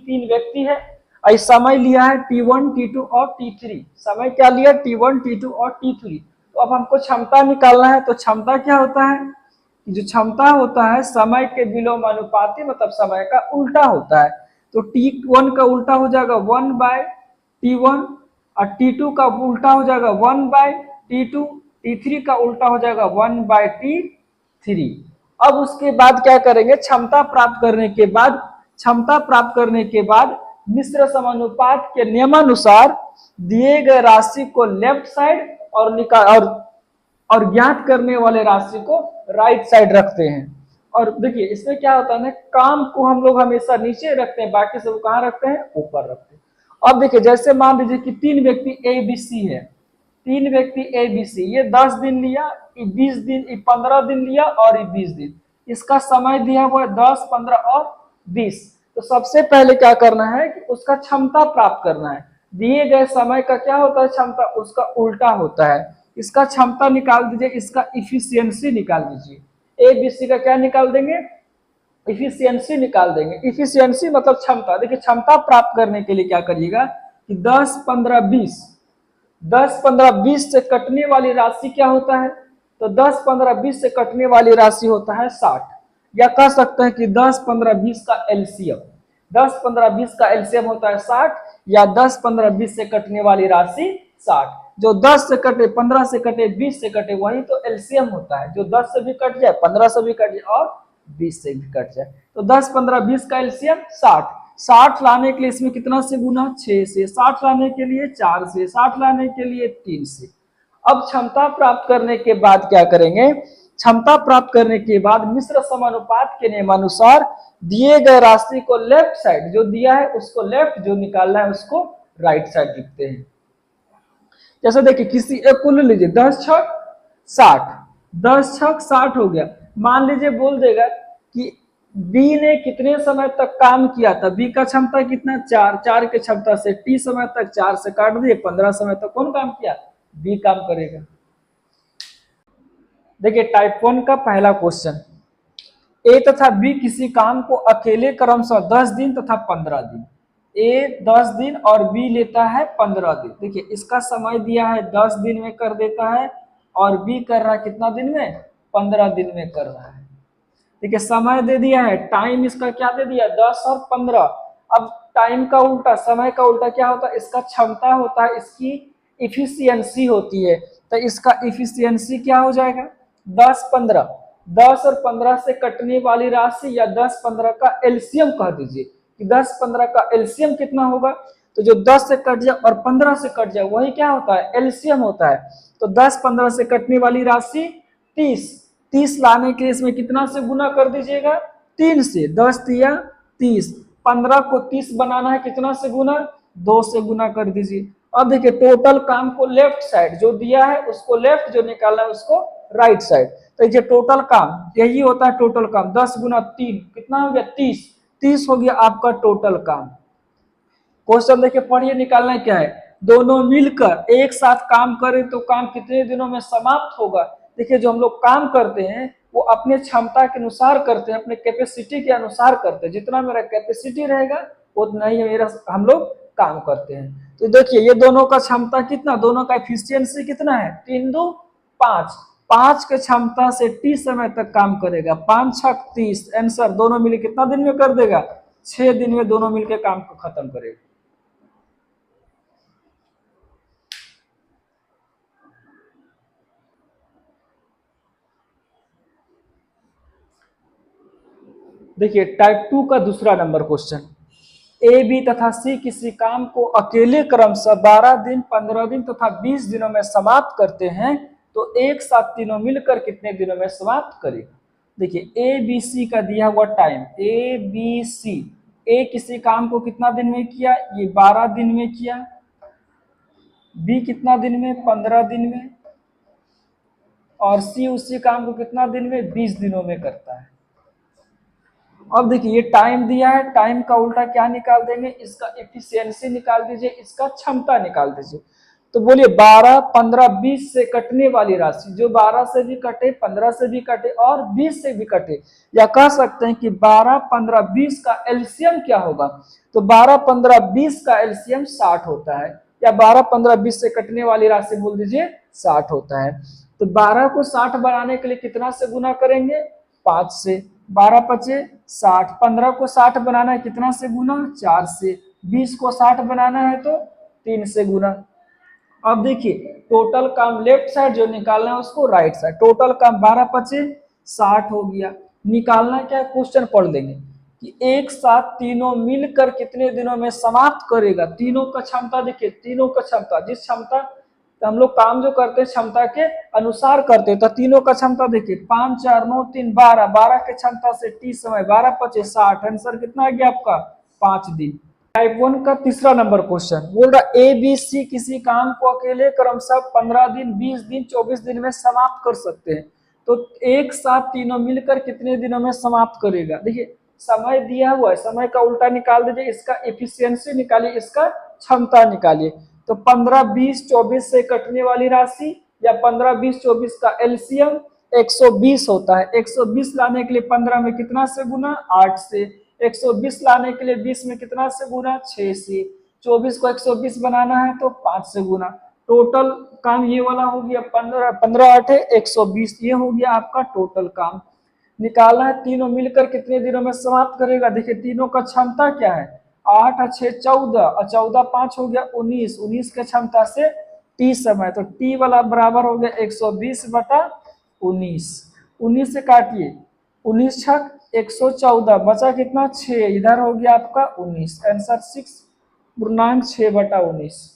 तीन व्यक्ति है और समय लिया है T1, T2 और T3। समय क्या लिया? T1, T2 और T3। तो अब हमको क्षमता निकालना है। तो क्षमता क्या होता है? जो क्षमता होता है समय के विलोमानुपाती, मतलब समय का उल्टा होता है। तो T1 का उल्टा हो जाएगा 1/T1 और T2 का उल्टा हो जाएगा 1/T2, T3 का उल्टा हो जाएगा 1/T3। अब उसके बाद क्या करेंगे? क्षमता प्राप्त करने के बाद मिश्र समानुपात के नियमानुसार दिए गए राशि को लेफ्ट साइड और ज्ञात करने वाले राशि को राइट साइड रखते हैं। और देखिए इसमें क्या होता है ना, काम को हम लोग हमेशा नीचे रखते हैं, बाकी सब कहाँ रखते हैं? ऊपर रखते हैं। अब देखिए जैसे मान लीजिए कि तीन व्यक्ति ABC है, तीन व्यक्ति ABC, ये 10 दिन लिया, ये 20 दिन, ये 15 दिन लिया और ये 20 दिन। इसका समय दिया हुआ है 10, 15 और 20। तो सबसे पहले क्या करना है कि उसका क्षमता प्राप्त करना है। दिए गए समय का क्या होता है? क्षमता, उसका उल्टा होता है। इसका क्षमता निकाल दीजिए, इसका इफिशियंसी निकाल दीजिए। ABC का क्या निकाल देंगे? इफिशियंसी निकाल देंगे। इफिशियंसी मतलब क्षमता। देखिए क्षमता प्राप्त करने के लिए क्या करिएगा कि 10, 15, 20, 10, 15, 20 से कटने वाली राशि क्या होता है? तो 10, 15, 20 से कटने वाली राशि होता है 60। या कह सकते हैं कि 10, 15, 20 का एलसीएम, 10, 15, 20 का एलसीएम होता है 60, या 10, 15, 20 से कटने वाली राशि 60। जो 10 से कटे, 15 से कटे, 20 से कटे, वही तो एलसीएम होता है। जो 10 से भी कट जाए, 15 से भी कट जाए और 20 से भी कट जाए। तो 10, 15, 20 का एलसीएम 60। 60 लाने के लिए इसमें कितना से गुना? 6 से। 60 लाने के लिए 4 से। 60 लाने के लिए 3 से। अब क्षमता प्राप्त करने के बाद क्या करेंगे? क्षमता प्राप्त करने के बाद मिश्र समानुपात के नियमानुसार दिए गए राशि को लेफ्ट साइड, जो दिया है उसको लेफ्ट, जो निकालना है उसको राइट साइड लिखते हैं। जैसे देखिए किसी एक को ले लीजिए, 10 छक 60, 10 छक 60 हो गया। मान लीजिए बोल देगा कि बी ने कितने समय तक काम किया था? बी का क्षमता कितना? 4। 4 के क्षमता से टी समय तक 4 से काट दिए, 15 समय तक कौन काम किया? बी काम करेगा। देखिए टाइप 1 का पहला क्वेश्चन, ए तथा बी किसी काम को अकेले क्रमशः 10 दिन तथा 15 दिन, ए 10 दिन और बी लेता है 15 दिन। देखिए इसका समय दिया है 10 दिन में कर देता है और बी कर रहा है कितना दिन में? 15 दिन में कर रहा है। देखिए समय दे दिया है, टाइम इसका क्या दे दिया? 10 और 15। अब टाइम का उल्टा, समय का उल्टा क्या होता है? इसका क्षमता होता है, इसकी इफिशियंसी होती है। तो इसका इफिशियंसी क्या हो जाएगा? 10, 15। 10 और 15 से कटने वाली राशि या 10, 15 का एलसीएम कह दीजिए कि 10, 15 का एलसीएम कितना होगा? तो जो 10 से कट जाए और 15 से कट जाए वही क्या होता है? एलसीएम होता है। तो 10, 15 से कटने वाली राशि 30। 30 लाने के लिए इसमें कितना से गुना कर दीजिएगा? 3 से। 10 तिया 30। 15 को 30 बनाना है, कितना से गुना? 2 से गुना कर दीजिए। अब देखिए टोटल काम को लेफ्ट साइड, जो दिया है उसको लेफ्ट, जो निकालना है उसको राइट साइड। तो ये टोटल काम, यही होता है टोटल काम। 10 गुना 3 कितना हो गया? 30। 30 हो गया आपका टोटल काम। क्वेश्चन देखिए पढ़िए, निकालना क्या है? दोनों मिलकर एक साथ काम करें तो काम कितने दिनों में समाप्त होगा? देखिए जो हम लोग काम करते हैं वो अपने क्षमता के अनुसार करते हैं, अपने कैपेसिटी के अनुसार करते हैं। जितना मेरा कैपेसिटी रहेगा उतना ही मेरा हम लोग काम करते हैं। तो देखिए ये दोनों का क्षमता कितना, दोनों का एफिशिएंसी कितना है? 3 2 5। 5 के क्षमता से टी समय तक काम करेगा। 5 6 30। आंसर दोनों मिलकर कितना दिन में कर देगा? 6 दिन में दोनों मिलकर काम को खत्म करेगा। देखिए टाइप 2 का दूसरा नंबर क्वेश्चन, ए बी तथा सी किसी काम को अकेले क्रमशः 12 दिन, 15 दिन तथा 20 दिनों में समाप्त करते हैं तो एक साथ तीनों मिलकर कितने दिनों में समाप्त करेगा? देखिए ए बी सी का दिया हुआ टाइम, ए बी सी, ए किसी काम को कितना दिन में किया? ये 12 दिन में किया। बी कितना दिन में? 15 दिन में। और सी उसी काम को कितना दिन में? 20 दिनों में करता है। अब देखिए ये टाइम दिया है, टाइम का उल्टा क्या निकाल देंगे? इसका एफिशिएंसी निकाल दीजिए, इसका क्षमता निकाल दीजिए। तो बोलिए 12, 15, 20 से कटने वाली राशि, जो 12 से भी कटे, 15 से भी कटे और 20 से भी कटे, या कह सकते हैं कि 12, 15, 20 का एलसीएम क्या होगा। तो 12, 15, 20 का एलसीएम 60 होता है, या 12, 15, 20 से कटने वाली राशि बोल दीजिए 60 होता है। तो 12 को 60 बनाने के लिए कितना से गुना करेंगे, 5 से, 12 पचे 60, 15 को 60 बनाना है कितना से गुना, 4 से, 20 को 60 बनाना है तो 3 से गुना। अब देखिए टोटल काम लेफ्ट साइड जो निकालना है उसको राइट साइड, टोटल काम 12 पचे 60 हो गया। निकालना क्या है, क्वेश्चन पढ़ लेंगे कि एक साथ तीनों मिलकर कितने दिनों में समाप्त करेगा। तीनों का क्षमता देखिए, तीनों का क्षमता, जिस क्षमता तो हम लोग काम जो करते हैं क्षमता के अनुसार करते हैं, तो तीनों का क्षमता देखिए 5, 4, 9, 3, 12, 12 के क्षमता से टी समय 12 पचे 60, आंसर कितना आ गया आपका 5 दिन। टाइप 1 का तीसरा नंबर क्वेश्चन बोल रहा ए बी सी किसी काम को अकेले क्रमशः 15 दिन, 20 दिन, 24 दिन में समाप्त कर सकते हैं, तो एक साथ तीनों मिलकर कितने दिनों में समाप्त करेगा। देखिए समय दिया हुआ है, समय का उल्टा निकाल दीजिए, इसका एफिशिएंसी निकालिए, इसका क्षमता निकालिए। तो 15, 20, 24 से कटने वाली राशि या 15, 20, 24 का एलसीएम 120 होता है। 120 लाने के लिए 15 में कितना से गुना, 8 से, 120 लाने के लिए 20 में कितना से गुना, 6 से, 24 को 120 बनाना है तो 5 से गुना। टोटल काम ये वाला हो गया 15, 15 8 120, ये हो गया आपका टोटल काम। निकालना है तीनों मिलकर कितने दिनों में समाप्त करेगा। देखिए तीनों का क्षमता क्या है, 8 और 6 14 और 14 5 हो गया 19, 19 के क्षमता से टी समय, तो टी वाला बराबर हो गया 120 बटा 19, 19 से काटिए, 19 छक 114, बचा कितना 6, इधर हो गया आपका 19, आंसर 6 बटा 19।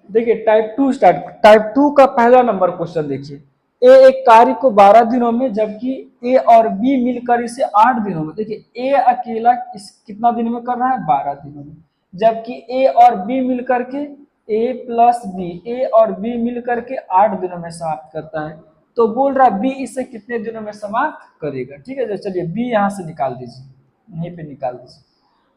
देखिए टाइप 2 स्टार्ट, टाइप 2 का पहला नंबर क्वेश्चन देखिए, ए एक कार्य को 12 दिनों में जबकि ए और बी मिलकर इसे 8 दिनों में, देखिए ए अकेला इस कितना दिन में कर रहा है, 12 दिनों में, जबकि ए और बी मिलकर के ए प्लस बी, ए और बी मिलकर के 8 दिनों में समाप्त करता है, तो बोल रहा बी इसे कितने दिनों में समाप्त करेगा। ठीक है, तो चलिए बी यहां से निकाल दीजिए, यहीं पे निकाल दीजिए।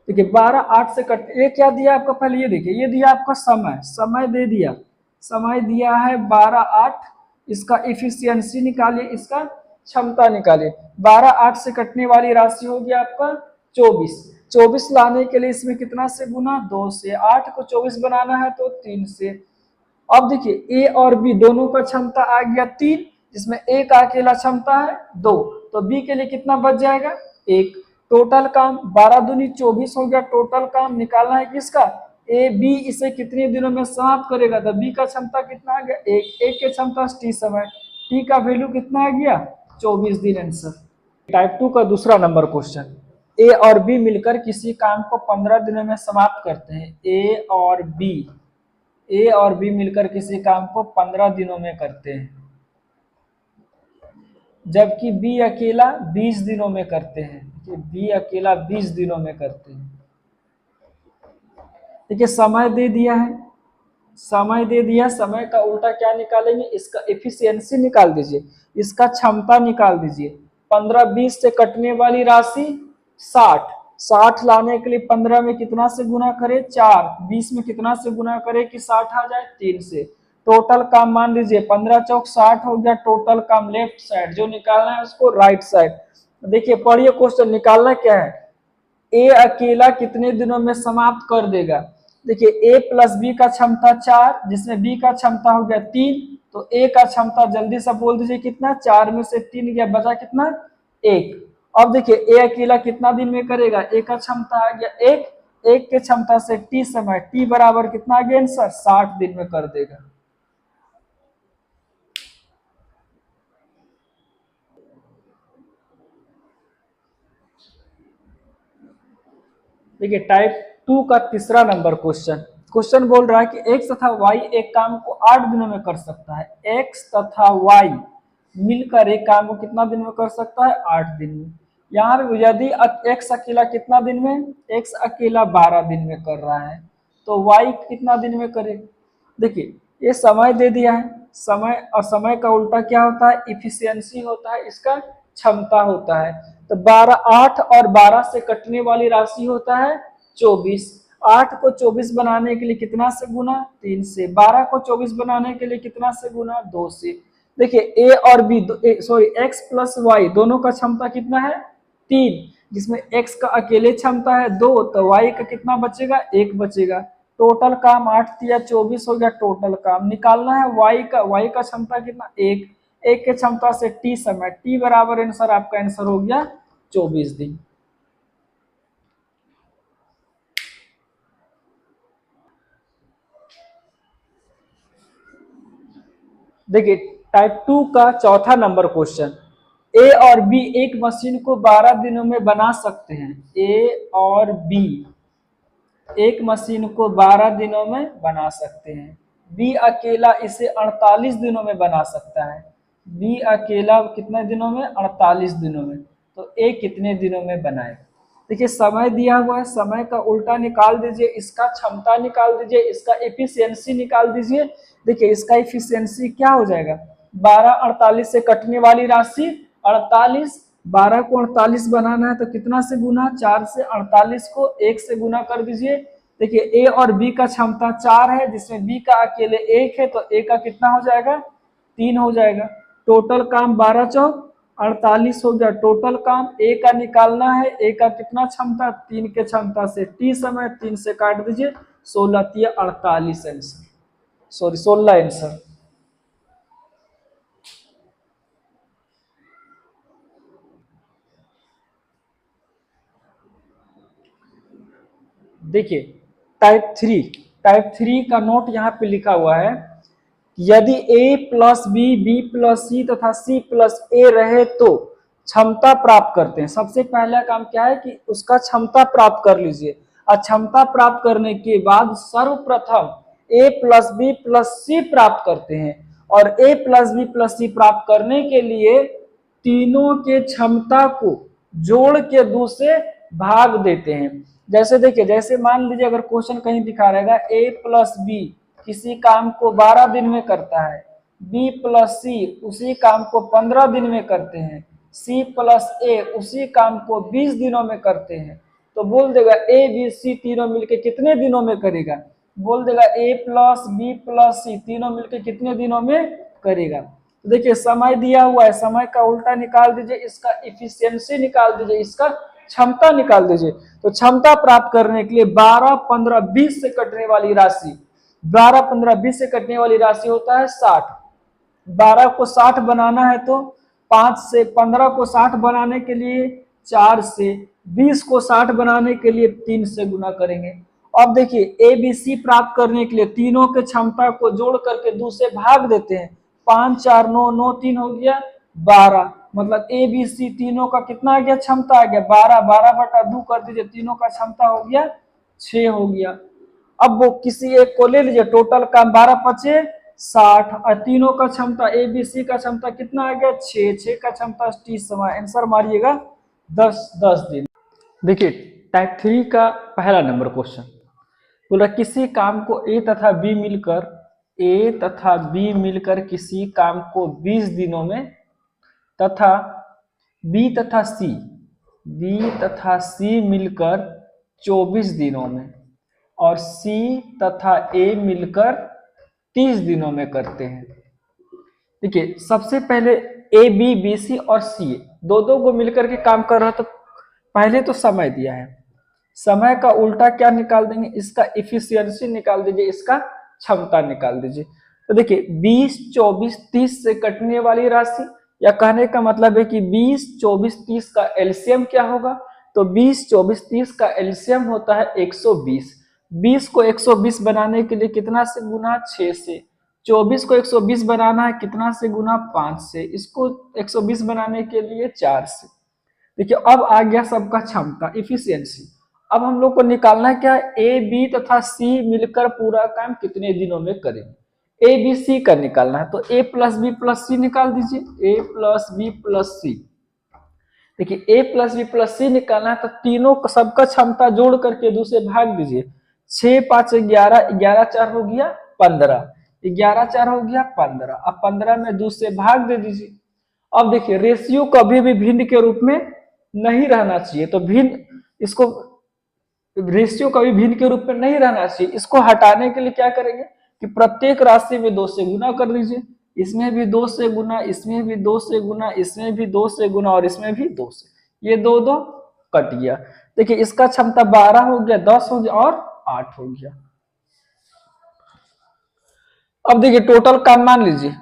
देखिए 12, 8 से कट, ये क्या दिया आपका, पहले ये देखिए, ये दिया आपका समय, समय दे दिया, समय दिया है 12, 8, इसका इफिशियंसी निकालिए, इसका क्षमता निकालिए। 12, 8 से कटने वाली राशि हो गया आपका 24, 24 लाने के लिए इसमें कितना से गुना, 2 से, 8 को 24 बनाना है तो 3 से। अब देखिए ए और बी दोनों का क्षमता आ गया 3, जिसमें ए का अकेला क्षमता है 2, तो बी के लिए कितना बच जाएगा 1। टोटल काम 12 दूनी 24 हो गया, टोटल काम निकालना है किसका, ए बी इसे कितने दिनों में समाप्त करेगा, तो बी का क्षमता कितना आ गया 1, 1 के क्षमता टी समय, टी का वैल्यू कितना आ गया 24 दिन, आंसर। टाइप 2 का दूसरा नंबर क्वेश्चन, ए और बी मिलकर किसी काम को 15 दिनों में समाप्त करते हैं। ए और बी मिलकर किसी काम को 15 दिनों में करते हैं, जबकि बी अकेला 20 दिनों में करते हैं। बी अकेला 20 दिनों में करते हैं। देखिए समय दे दिया है, समय दे दिया, समय का उल्टा क्या निकालेंगे, इसका एफिशिएंसी निकाल दीजिए, इसका क्षमता निकाल दीजिए। 15, 20 से कटने वाली राशि 60, 60 लाने के लिए 15 में कितना से गुना करे 4, 20 में कितना से गुना करे कि 60 आ जाए 3 से। टोटल काम मान लीजिए 15 चौक 60 हो गया, टोटल काम लेफ्ट साइड जो निकालना है उसको राइट साइड। देखिए पढ़िए क्वेश्चन, निकालना क्या है, ए अकेला कितने दिनों में समाप्त कर देगा। देखिए ए प्लस बी का क्षमता 4, जिसमें बी का क्षमता हो गया 3, तो ए का क्षमता जल्दी से बोल दीजिए कितना, 4 में से 3 गया, बचा कितना 1। अब देखिए ए अकेला कितना दिन में करेगा, ए का क्षमता आ गया 1, 1 के क्षमता से टी समय, टी बराबर कितना आ गया आंसर 60 दिन में कर देगा। देखिए टाइप 2 का तीसरा नंबर क्वेश्चन, क्वेश्चन बोल रहा है कि x तथा y एक काम को 8 दिनों में कर सकता है। x तथा y मिलकर एक काम को कितना दिन में कर सकता है, 8 दिन में। यहाँ पे यदि x अकेला कितना दिन में, x अकेला 12 दिन में कर रहा है, तो y कितना दिन में करे। देखिए ये समय दे दिया है, समय और समय का उल्टा क्या होता है, इफिशियंसी होता है, इसका क्षमता होता है। तो 12, 8 और 12 से कटने वाली राशि होता है 24। 8 को 24 बनाने के लिए कितना से गुना, 3 से। 12 को 24 बनाने के लिए कितना से गुना, 2 से। देखिए ए और बी एक्स प्लस वाई दोनों का क्षमता कितना है, 3, जिसमें एक्स का अकेले क्षमता है 2, तो वाई का कितना बचेगा, 1 बचेगा। टोटल काम 8 या 24 हो गया। टोटल काम निकालना है वाई का क्षमता कितना, 1। 1 के क्षमता से टी समय, टी बराबर आंसर, आपका आंसर हो गया 24 दिन। देखिए टाइप 2 का चौथा नंबर क्वेश्चन, ए और बी एक मशीन को 12 दिनों में बना सकते हैं। ए और बी एक मशीन को 12 दिनों में बना सकते हैं। बी अकेला इसे 48 दिनों में बना सकता है। बी अकेला कितने दिनों में, 48 दिनों में। तो ए कितने दिनों में बनाए। देखिए समय दिया हुआ है, समय का उल्टा निकाल दीजिए, इसका क्षमता निकाल दीजिए, इसका एफिशिएंसी निकाल दीजिए। देखिए इसका एफिशिएंसी क्या हो जाएगा, 12 48 से कटने वाली राशि 48, 12 को 48 बनाना है तो कितना से गुना, 4 से। 48 को 1 से गुना कर दीजिए। देखिए ए और बी का क्षमता 4 है, जिसमें बी का अकेले 1 है, तो ए का कितना हो जाएगा, 3 हो जाएगा। टोटल काम 12 चौक 48 हो गया। टोटल काम ए का निकालना है, ए का कितना क्षमता, 3 के क्षमता से टी समय, 3 से काट दीजिए, 16 3 48 आंसर, 16 आंसर। देखिए टाइप 3 का नोट यहाँ पे लिखा हुआ है, यदि a plus B, B plus C तथा सी प्लस ए रहे तो क्षमता प्राप्त करते हैं। सबसे पहला काम क्या है कि उसका क्षमता प्राप्त कर लीजिए, और क्षमता प्राप्त करने के बाद सर्वप्रथम a प्लस बी प्लस सी प्राप्त करते हैं, और a प्लस बी प्लस सी प्राप्त करने के लिए तीनों के क्षमता को जोड़ के 2 से भाग देते हैं। जैसे देखिए, जैसे मान लीजिए अगर क्वेश्चन कहीं दिखा रहेगा a प्लस बी किसी काम को 12 दिन में करता है, b प्लस सी उसी काम को 15 दिन में करते हैं, c प्लस ए उसी काम को 20 दिनों में करते हैं, तो बोल देगा ए बी सी तीनों मिलके कितने दिनों में करेगा, बोल देगा a प्लस बी प्लस सी तीनों मिलके कितने दिनों में करेगा। तो देखिए समय दिया हुआ है, समय का उल्टा निकाल दीजिए, इसका इफिशियंसी निकाल दीजिए, इसका क्षमता निकाल दीजिए। तो क्षमता प्राप्त करने के लिए 12 15 20 से कटने वाली राशि, 12 15 20 से कटने वाली राशि होता है 60। 12 को 60 बनाना है तो 5 से, 15 को 60 बनाने के लिए 4 से, 20 को 60 बनाने के लिए 3 से गुना करेंगे। अब देखिए ए बी सी प्राप्त करने के लिए तीनों के क्षमता को जोड़ करके 2 से भाग देते हैं। 5 4 9 9 3 हो गया 12, मतलब ए बी सी तीनों का कितना आ गया, क्षमता आ गया 12, 12 बटा 2 कर दीजिए, तीनों का क्षमता हो गया 6 हो गया। अब वो किसी एक को ले लीजिए, टोटल काम 12 पचे 60, और तीनों का क्षमता ए बी सी का क्षमता कितना आ गया, 6, 6 का क्षमता 30 समय, आंसर मारिएगा 10 दिन। देखिए टाइप 3 का पहला नंबर क्वेश्चन बोला, किसी काम को ए तथा बी मिलकर किसी काम को 20 दिनों में तथा बी तथा सी मिलकर 24 दिनों में और सी तथा ए मिलकर 30 दिनों में करते हैं। देखिए सबसे पहले ए बी बी सी और सी दो को मिलकर के काम कर रहा, तो पहले तो समय दिया है, समय का उल्टा क्या निकाल देंगे, इसका इफिशियंसी निकाल दीजिए, इसका क्षमता निकाल दीजिए। तो देखिए 20 24 30 से कटने वाली राशि, या कहने का मतलब है कि 20 24 30 का एलसीएम क्या होगा, तो 20 24 30 का एलसीएम होता है 120। 20 को 120 बनाने के लिए कितना से गुना, 6 से। 24 को 120 बनाना है कितना से गुना, 5 से। इसको 120 बनाने के लिए 4 से। देखिए अब आ गया सबका क्षमता, इफिशियंसी। अब हम लोग को निकालना क्या है, ए बी तथा सी मिलकर पूरा काम कितने दिनों में करेंगे, ए बी सी का निकालना है। तो ए प्लस बी प्लस सी निकाल दीजिए, ए प्लस बी प्लस सी। देखिए ए प्लस बी प्लस सी निकालना है तो तीनों सबका क्षमता जोड़ करके 2 से भाग दीजिए। 6 5 11, 11 4 हो गया 15, 11 4 हो गया 15। अब 15 में 2 से भाग दे दीजिए। अब देखिए रेशियो कभी भी भिन्न के रूप में नहीं रहना चाहिए, तो भिन्न, इसको रेशियो कभी भिन्न के रूप में नहीं रहना चाहिए। इसको हटाने के लिए क्या करेंगे कि प्रत्येक राशि में 2 से गुना कर दीजिए, इसमें भी 2 से गुना, इसमें भी 2 से गुना, इसमें भी 2 से गुना और इसमें भी 2 से, ये 2 2 कट गया। देखिए इसका क्षमता 12 हो गया, 10 हो गया और 8 हो गया। अब देखिए टोटल काम मान लीजिए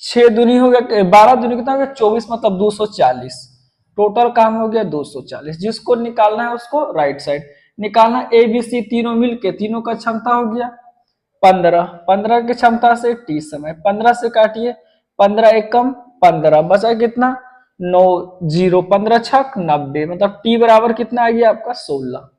6 दूनी हो गया, 12 दूनी कितना हो गया 24, मतलब 240। टोटल काम हो गया 240। जिसको निकालना है उसको राइट साइड निकालना, ए बी सी तीनों मिलके, तीनों का क्षमता हो गया 15, 15 की क्षमता से टी समय, 15 से काटिए, 15 एकम 15, बचा कितना 9 0, 15 छक 90, मतलब टी बराबर कितना आ गया आपका 16।